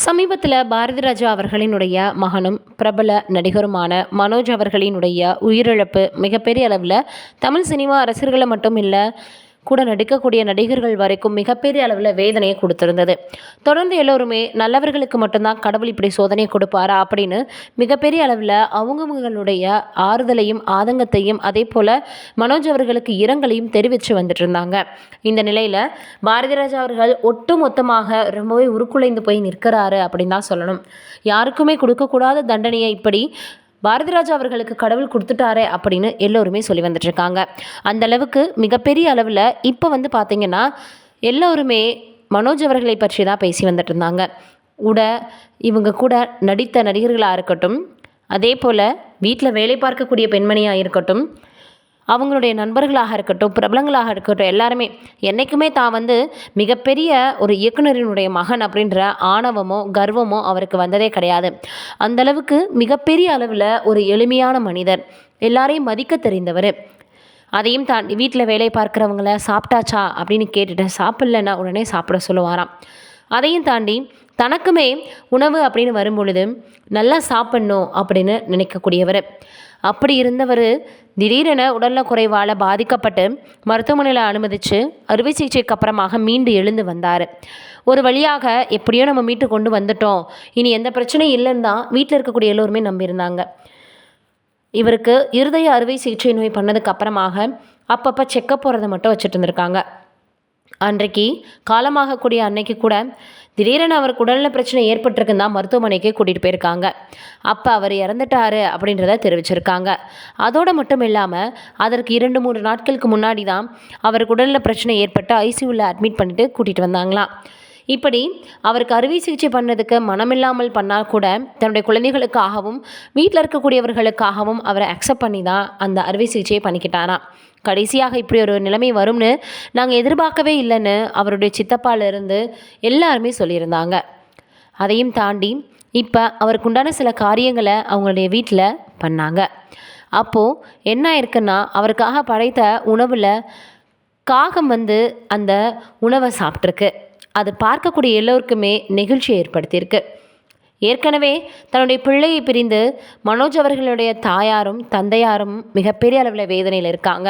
சமீபத்தில் பாரதி ராஜா அவர்களினுடைய மகனும் பிரபல நடிகருமான மனோஜ் அவர்களினுடைய உயிரிழப்பு மிகப்பெரிய அளவில் தமிழ் சினிமா ரசிகர்களை மட்டும் இல்லை, கூட நடிக்கக்கூடிய நடிகர்கள் வரைக்கும் மிகப்பெரிய அளவில் வேதனையை கொடுத்துருந்தது. தொடர்ந்து எல்லோருமே நல்லவர்களுக்கு மட்டும்தான் கடவுள் இப்படி சோதனை கொடுப்பாரா அப்படின்னு மிகப்பெரிய அளவில் அவங்கவுங்களுடைய ஆறுதலையும் ஆதங்கத்தையும் அதே போல் மனோஜ் அவர்களுக்கு இரங்கலையும் தெரிவித்து வந்துட்டு இருந்தாங்க. இந்த நிலையில் பாரதி ராஜா அவர்கள் ஒட்டு மொத்தமாக ரொம்பவே உருக்குலைந்து போய் நிற்கிறாரு அப்படின்னு தான் சொல்லணும். யாருக்குமே கொடுக்கக்கூடாத தண்டனையை இப்படி பாரதி ராஜா அவர்களுக்கு கடவுள் கொடுத்துட்டாரே அப்படின்னு எல்லோருமே சொல்லி வந்துட்டுருக்காங்க. அந்த அளவுக்கு மிகப்பெரிய அளவில் இப்போ பார்த்திங்கன்னா எல்லோருமே மனோஜ் அவர்களை பற்றி தான் பேசி வந்துட்டு இருந்தாங்க. இவங்க கூட நடித்த நடிகர்களாக இருக்கட்டும், அதே போல் வீட்டில் வேலை பார்க்கக்கூடிய பெண்மணியாக இருக்கட்டும், அவங்களுடைய நண்பர்களாக இருக்கட்டும், பிரபலங்களாக இருக்கட்டும், எல்லாருமே என்றைக்குமே தான் மிகப்பெரிய ஒரு இயக்குனரினுடைய மகன் அப்படின்ற ஆணவமோ கர்வமோ அவருக்கு வந்ததே கிடையாது. அந்தளவுக்கு மிகப்பெரிய அளவில் ஒரு எளிமையான மனிதர், எல்லாரையும் மதிக்க தெரிந்தவர். அதையும் தாண்டி வீட்டில் வேலை பார்க்குறவங்கள சாப்பிட்டாச்சா அப்படின்னு கேட்டுட்டு சாப்பிட்லன்னா உடனே சாப்பிட சொல்லுவாராம். அதையும் தாண்டி தனக்குமே உணவு அப்படின்னு வரும்பொழுது நல்லா சாப்பிட்ணும் அப்படின்னு நினைக்கக்கூடியவர். அப்படி இருந்தவர் திடீரென உடல்நல குறைவால் பாதிக்கப்பட்டு மருத்துவமனையில் அனுமதித்து அறுவை சிகிச்சைக்கு அப்புறமாக மீண்டு எழுந்து வந்தார். ஒரு வழியாக எப்படியோ நம்ம மீட்டு கொண்டு வந்துட்டோம், இனி எந்த பிரச்சனையும் இல்லைன்னு தான் வீட்டில் இருக்கக்கூடிய எல்லோருமே நம்பியிருந்தாங்க. இவருக்கு இருதய அறுவை சிகிச்சை நோய் பண்ணதுக்கு அப்புறமாக அப்பப்போ செக்கப் போகிறத மட்டும் வச்சுட்டு இருந்திருக்காங்க. அன்றைக்கு காலமாகக்கூடிய அன்னைக்கு கூட திடீரென அவருக்கு உடல்நல பிரச்சனை ஏற்பட்டிருக்குன்னு தான் மருத்துவமனைக்கு கூட்டிகிட்டு போயிருக்காங்க. அப்போ அவர் இறந்துட்டாரு அப்படின்றத தெரிவிச்சிருக்காங்க. அதோடு மட்டும் இல்லாமல் அதற்கு 2-3 நாட்களுக்கு முன்னாடி தான் அவருக்கு உடல்நல பிரச்சனை ஏற்பட்டு ஐசியூவில் அட்மிட் பண்ணிட்டு கூட்டிகிட்டு வந்தாங்களாம். இப்படி அவருக்கு அறுவை சிகிச்சை பண்ணதுக்கு மனமில்லாமல் பண்ணால் கூட தன்னுடைய குழந்தைகளுக்காகவும் வீட்டில் இருக்கக்கூடியவர்களுக்காகவும் அவரை அக்செப்ட் பண்ணி தான் அந்த அறுவை சிகிச்சையை பண்ணிக்கிட்டாராம். கடைசியாக இப்படி ஒரு நிலைமை வரும்னு நாங்கள் எதிர்பார்க்கவே இல்லைன்னு அவருடைய சித்தப்பாலிருந்து எல்லாருமே சொல்லியிருந்தாங்க. அதையும் தாண்டி இப்போ அவருக்கு உண்டான சில காரியங்களை அவங்களுடைய வீட்டில் பண்ணாங்க. அப்போது என்ன ஆயிருக்குன்னா, அவருக்காக படைத்த உணவில் காகம் அந்த உணவை சாப்பிட்ருக்கு. அது பார்க்கக்கூடிய எல்லோருக்குமே நெகிழ்ச்சியை ஏற்படுத்தியிருக்கு. ஏற்கனவே தன்னுடைய பிள்ளையை பிரிந்து மனோஜ் அவர்களுடைய தாயாரும் தந்தையாரும் மிகப்பெரிய அளவில் வேதனையில் இருக்காங்க.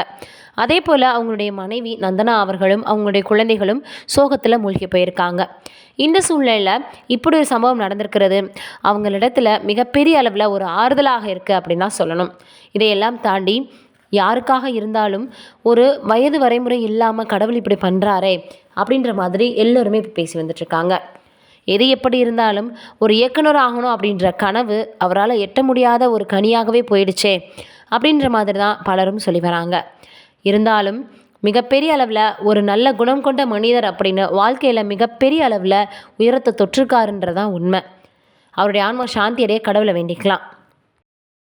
அதே போல் அவங்களுடைய மனைவி நந்தனா அவர்களும் அவங்களுடைய குழந்தைகளும் சோகத்தில் மூழ்கி போயிருக்காங்க. இந்த சூழ்நிலையில் இப்படி ஒரு சம்பவம் நடந்திருக்கிறது அவங்களிடத்தில் மிகப்பெரிய அளவில் ஒரு ஆறுதலாக இருக்குது அப்படின்னு தான் சொல்லணும். இதையெல்லாம் தாண்டி யாருக்காக இருந்தாலும் ஒரு வயது வரைமுறை இல்லாமல் கடவுள் இப்படி பண்ணுறாரே அப்படின்ற மாதிரி எல்லோருமே இப்போ பேசி வந்துட்டுருக்காங்க. எது எப்படி இருந்தாலும் ஒரு இயக்குனர் ஆகணும் அப்படின்ற கனவு அவரால் எட்ட முடியாத ஒரு கனியாகவே போயிடுச்சே அப்படின்ற மாதிரி தான் பலரும் சொல்லி வராங்க. இருந்தாலும் மிகப்பெரிய அளவில் ஒரு நல்ல குணம் கொண்ட மனிதர் அப்படின்னு வாழ்க்கையில் மிகப்பெரிய அளவில் உயரத்தை தொற்றுக்காருன்றதான் உண்மை. அவருடைய ஆன்மா சாந்தியடைய கடவுளை வேண்டிக்கலாம்.